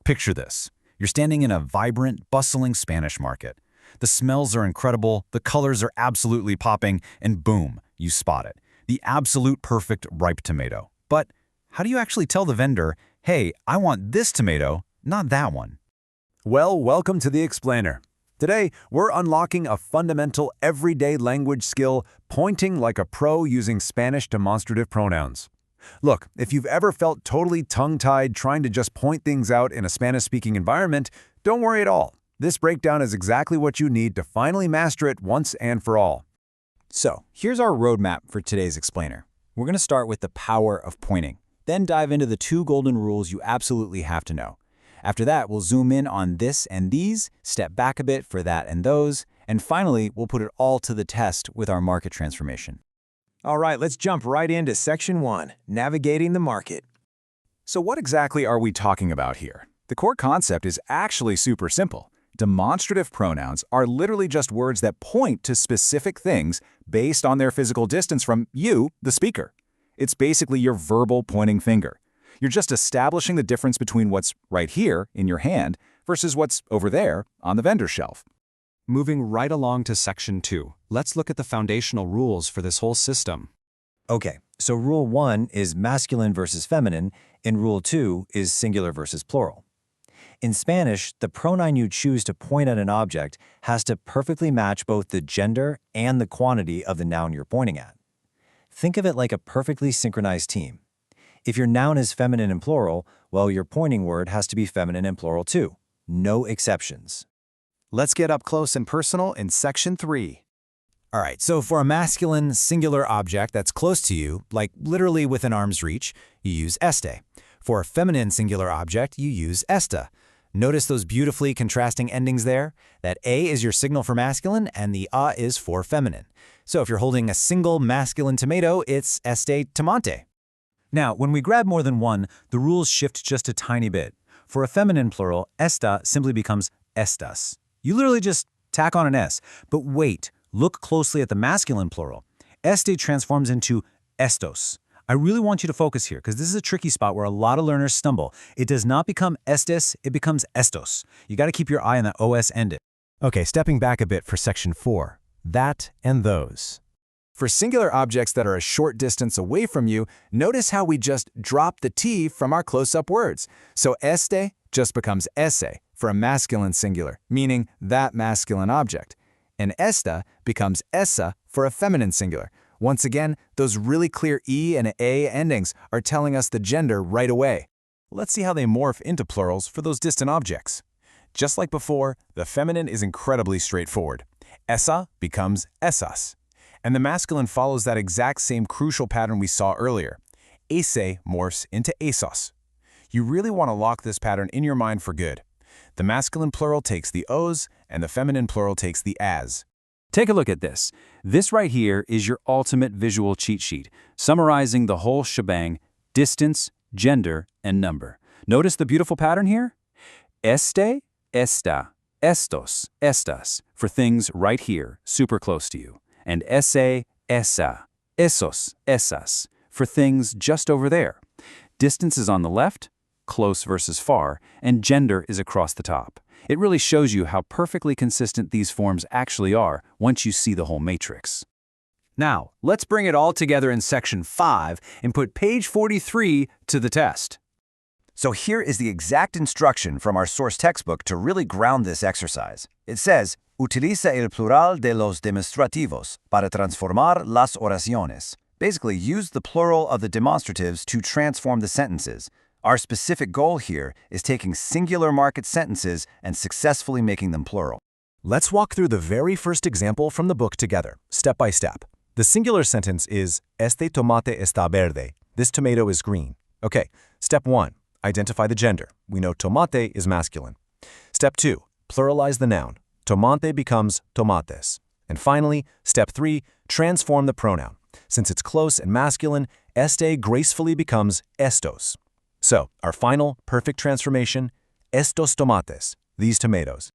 Picture this. You're standing in a vibrant, bustling Spanish market. The smells are incredible, the colors are absolutely popping, and boom, you spot it. The absolute perfect ripe tomato. But how do you actually tell the vendor, hey, I want this tomato, not that one? Well, welcome to the Explainer. Today, we're unlocking a fundamental everyday language skill, pointing like a pro using Spanish demonstrative pronouns. Look, if you've ever felt totally tongue-tied trying to just point things out in a Spanish-speaking environment, don't worry at all. This breakdown is exactly what you need to finally master it once and for all. So, here's our roadmap for today's Explainer. We're going to start with the power of pointing, then dive into the 2 golden rules you absolutely have to know. After that, we'll zoom in on this and these, step back a bit for that and those, and finally, we'll put it all to the test with our market transformation. All right, let's jump right into Section 1, Navigating the Market. So what exactly are we talking about here? The core concept is actually super simple. Demonstrative pronouns are literally just words that point to specific things based on their physical distance from you, the speaker. It's basically your verbal pointing finger. You're just establishing the difference between what's right here in your hand versus what's over there on the vendor shelf. Moving right along to Section 2, let's look at the foundational rules for this whole system. Okay, so Rule 1 is masculine versus feminine, and Rule 2 is singular versus plural. In Spanish, the pronoun you choose to point at an object has to perfectly match both the gender and the quantity of the noun you're pointing at. Think of it like a perfectly synchronized team. If your noun is feminine and plural, well, your pointing word has to be feminine and plural too. No exceptions. Let's get up close and personal in Section 3. All right, so for a masculine singular object that's close to you, like literally within arm's reach, you use este. For a feminine singular object, you use esta. Notice those beautifully contrasting endings there? That A is your signal for masculine and the A is for feminine. So if you're holding a single masculine tomato, it's este tomate. Now, when we grab more than one, the rules shift just a tiny bit. For a feminine plural, esta simply becomes estas. You literally just tack on an S. But wait, look closely at the masculine plural. Este transforms into estos. I really want you to focus here because this is a tricky spot where a lot of learners stumble. It does not become estes, it becomes estos. You got to keep your eye on that OS ending. Okay, stepping back a bit for Section 4, that and those. For singular objects that are a short distance away from you, notice how we just dropped the T from our close-up words. So este just becomes ese for a masculine singular, meaning that masculine object. And esta becomes esa for a feminine singular. Once again, those really clear E and A endings are telling us the gender right away. Let's see how they morph into plurals for those distant objects. Just like before, the feminine is incredibly straightforward. Esa becomes esas. And the masculine follows that exact same crucial pattern we saw earlier. Ese morphs into esos. You really want to lock this pattern in your mind for good. The masculine plural takes the os, and the feminine plural takes the as. Take a look at this. This right here is your ultimate visual cheat sheet, summarizing the whole shebang: distance, gender, and number. Notice the beautiful pattern here? Este, esta, estos, estas, for things right here, super close to you. And ese, esa, esos, esas, for things just over there. Distance is on the left, close versus far, and gender is across the top. It really shows you how perfectly consistent these forms actually are once you see the whole matrix. Now, let's bring it all together in Section 5 and put page 43 to the test. So here is the exact instruction from our source textbook to really ground this exercise. It says, utiliza el plural de los demostrativos para transformar las oraciones. Basically, use the plural of the demonstratives to transform the sentences. Our specific goal here is taking singular market sentences and successfully making them plural. Let's walk through the very first example from the book together, step by step. The singular sentence is, Este tomate está verde. This tomato is green. Okay, step 1, identify the gender. We know tomate is masculine. Step 2, pluralize the noun. Tomate becomes tomates. And finally, step 3, transform the pronoun. Since it's close and masculine, este gracefully becomes estos. So, our final perfect transformation, estos tomates, these tomatoes.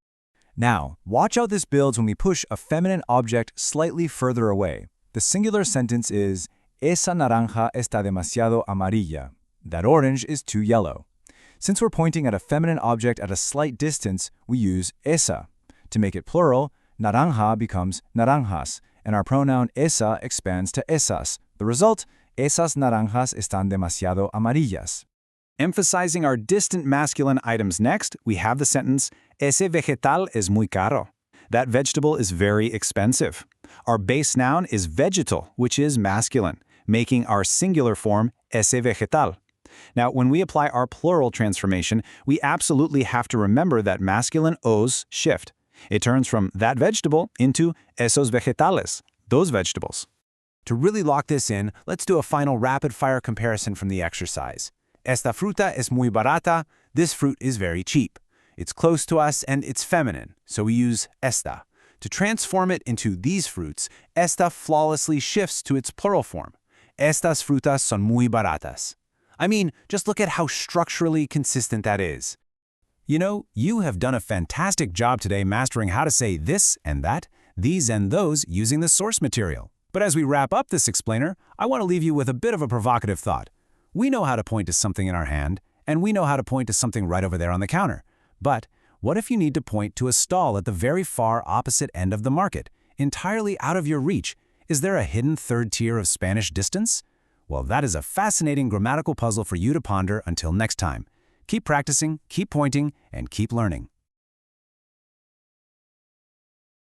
Now, watch how this builds when we push a feminine object slightly further away. The singular sentence is, Esa naranja está demasiado amarilla. That orange is too yellow. Since we're pointing at a feminine object at a slight distance, we use esa. To make it plural, naranja becomes naranjas, and our pronoun esa expands to esas. The result, esas naranjas están demasiado amarillas. Emphasizing our distant masculine items next, we have the sentence, Ese vegetal es muy caro. That vegetable is very expensive. Our base noun is vegetal, which is masculine, making our singular form ese vegetal. Now, when we apply our plural transformation, we absolutely have to remember that masculine os shift. It turns from that vegetable into esos vegetales, those vegetables. To really lock this in, let's do a final rapid-fire comparison from the exercise. Esta fruta es muy barata. This fruit is very cheap. It's close to us and it's feminine, so we use esta. To transform it into these fruits, esta flawlessly shifts to its plural form. Estas frutas son muy baratas. I mean, just look at how structurally consistent that is. You know, you have done a fantastic job today mastering how to say this and that, these and those using the source material. But as we wrap up this explainer, I want to leave you with a bit of a provocative thought. We know how to point to something in our hand, and we know how to point to something right over there on the counter. But what if you need to point to a stall at the very far opposite end of the market, entirely out of your reach? Is there a hidden third tier of Spanish distance? Well, that is a fascinating grammatical puzzle for you to ponder until next time. Keep practicing, keep pointing, and keep learning.